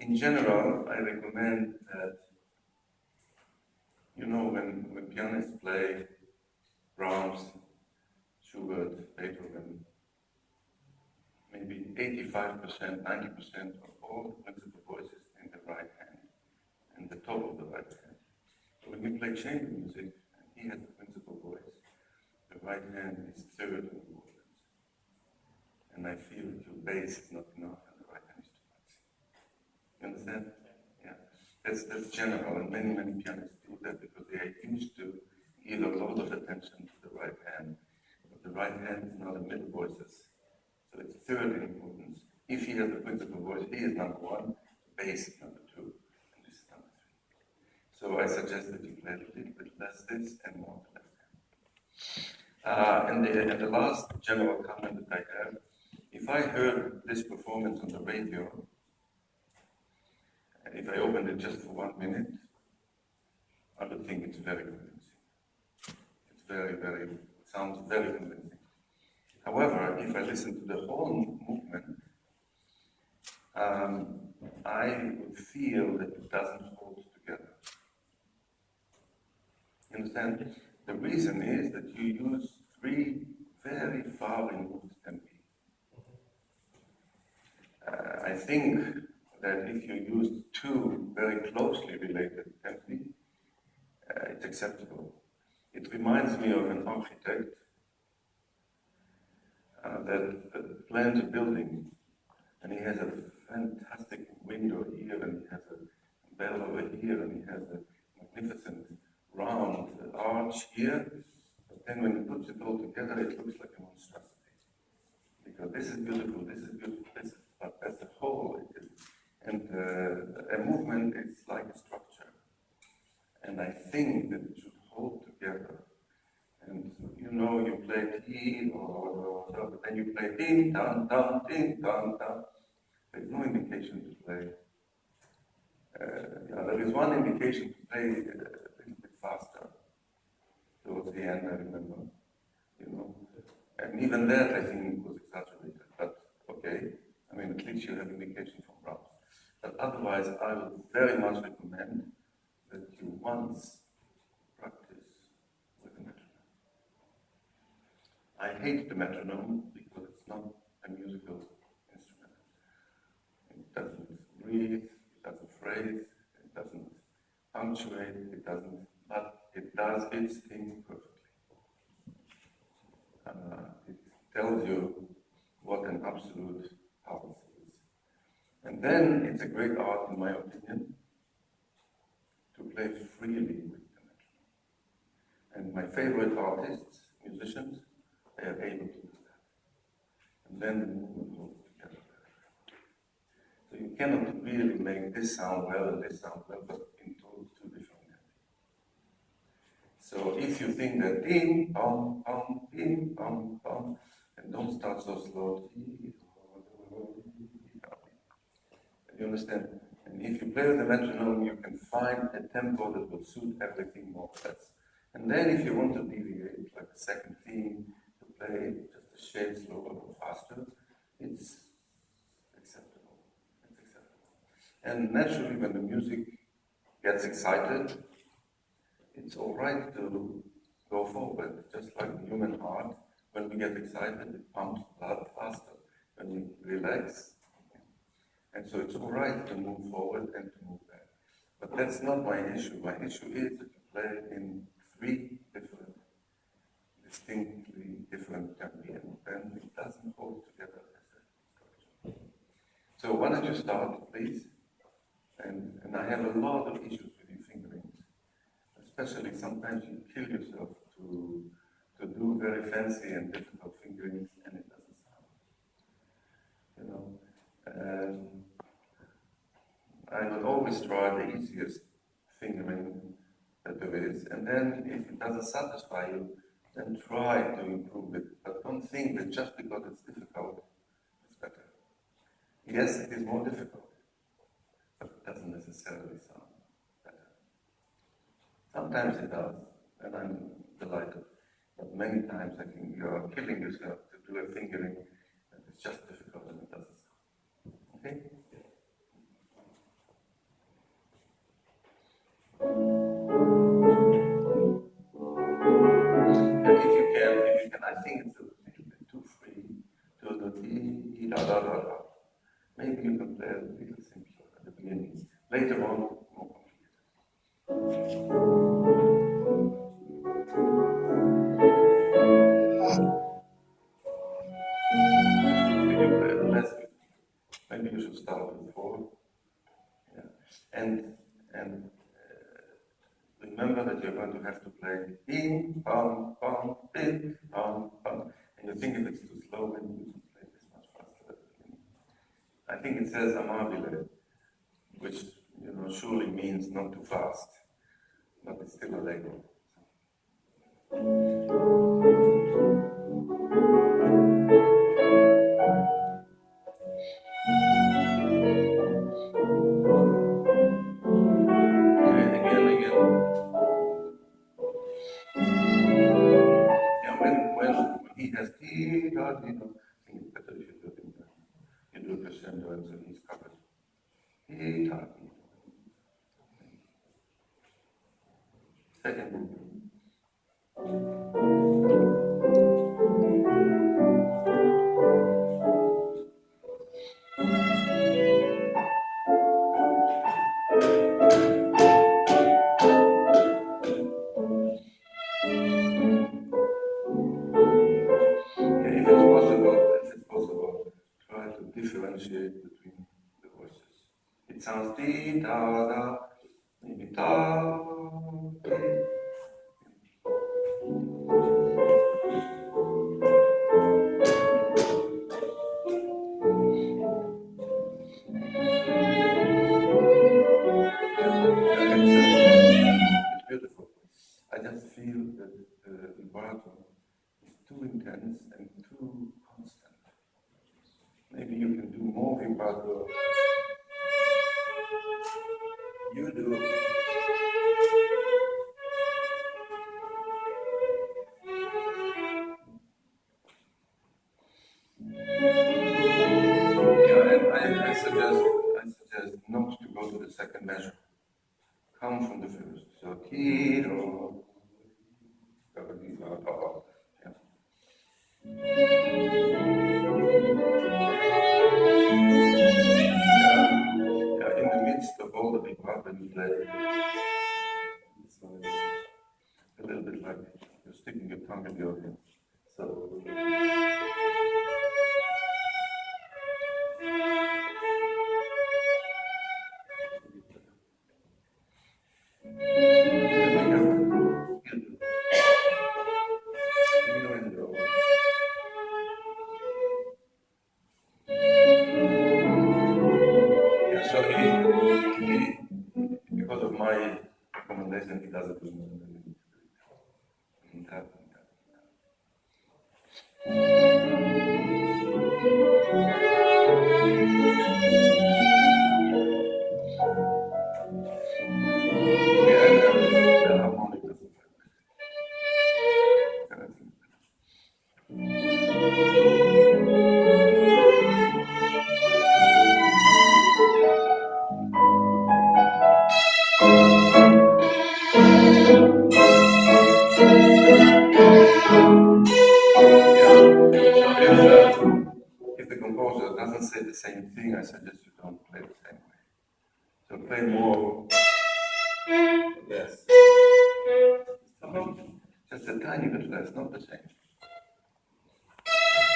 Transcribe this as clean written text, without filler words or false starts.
In general, I recommend that, when pianists play Brahms, Schubert, Beethoven, maybe 85%, 90% of all the principal voices in the right hand, and the top of the right hand. So when you play chamber music, and he has the principal voice, the right hand is third in importance. And I feel that your bass is not enough, and the right hand is too much. You understand? Yeah. That's general, and many pianists do that because they are used to give a lot of attention to the right hand. But the right hand is not a middle voices. So it's third in importance. If he has the principal voice, he is number one, the bass is number two, and this is number three. So I suggest that you play a little bit less this and more the left hand. And the last general comment that I have, if I heard this performance on the radio, and if I opened it just for 1 minute, I would think it's very convincing. It's it sounds very convincing. However, if I listen to the whole movement, I would feel that it doesn't hold together. You understand? The reason is that you use three very far removed tempi. I think that if you use two very closely related tempi, it's acceptable. It reminds me of an architect that plans a building, and he has a fantastic window here, and he has a bell over here, and he has a magnificent round arch here. But then when he puts it all together, it looks like a monstrosity. Because this is beautiful, but as a whole, it is. And a movement is like a structure. And I think that it should hold together. And you play T or but then you play ding, dun, dun, ding, dun, dun. There's no indication to play. There is one indication to play a little bit faster towards the end, I remember. And even that I think was exaggerated. But okay, at least you have indication from Brahms. But otherwise, I would very much recommend that you once practice with the metronome. I hate the metronome because it's not a musical instrument. It doesn't breathe, it doesn't phrase, it doesn't punctuate, but it does its thing perfectly. It tells you what an absolute pulse is. And then it's a great art, in my opinion, to play freely with the metronome. And my favorite artists, musicians, they are able to do that. And then the movement holds together very well. So you cannot really make this sound well and this sound well, but in two different ways. So if you think that ding, bum, and don't start so slow. You understand? And if you play with the metronome, you can find a tempo that will suit everything more or less. And then if you want to deviate, like the second theme, to play just a shade slower or faster, it's acceptable. And naturally, when the music gets excited, it's all right to go forward, just like the human heart. When we get excited, it pumps blood faster. When we relax, and so it's all right to move forward and to move back. But that's not my issue. My issue is that you play in three distinctly different tempi, and then it doesn't hold together as a structure. So why don't you start, please? And I have a lot of issues with your fingerings. Especially sometimes you kill yourself to do very fancy and difficult fingerings, and it doesn't sound. I would always try the easiest fingering that there is, and then if it doesn't satisfy you, then try to improve it. But don't think that just because it's difficult, it's better. Yes, it is more difficult, but it doesn't necessarily sound better. Sometimes it does, and I'm delighted. But many times I think you are killing yourself to do a fingering that is just difficult and it doesn't sound. Okay? maybe you can play a little simpler at the beginning. Later on, more complicated. Less, maybe you should start with 4. Yeah. And remember that you're going to have to play ding, pam, pam, ding, pam, pam. And you think if it's too slow, maybe you should play this much faster. I think it says amabile, which surely means not too fast, but it's still allegro. When he has T, God, I think it's better if you do it in you do a crescendo and so he's covered. T, God. Second movement. If it's possible, try to differentiate between the voices. It sounds dee da da, maybe da. It's beautiful. I just feel that the vibrato is too intense and too constant. Maybe you can do more vibrato. You do. Yeah, and I suggest not to go to the second measure. Come from the first. So kiro. Yeah. In the midst of all the vibrato you play, it's a little bit like you're sticking your tongue in the audience. So so because of my recommendation, he does it with me. The harmonic doesn't work. If the composer doesn't say the same thing, I suggest you don't play the same way. So play more. Yes. Just a tiny bit less, not the same.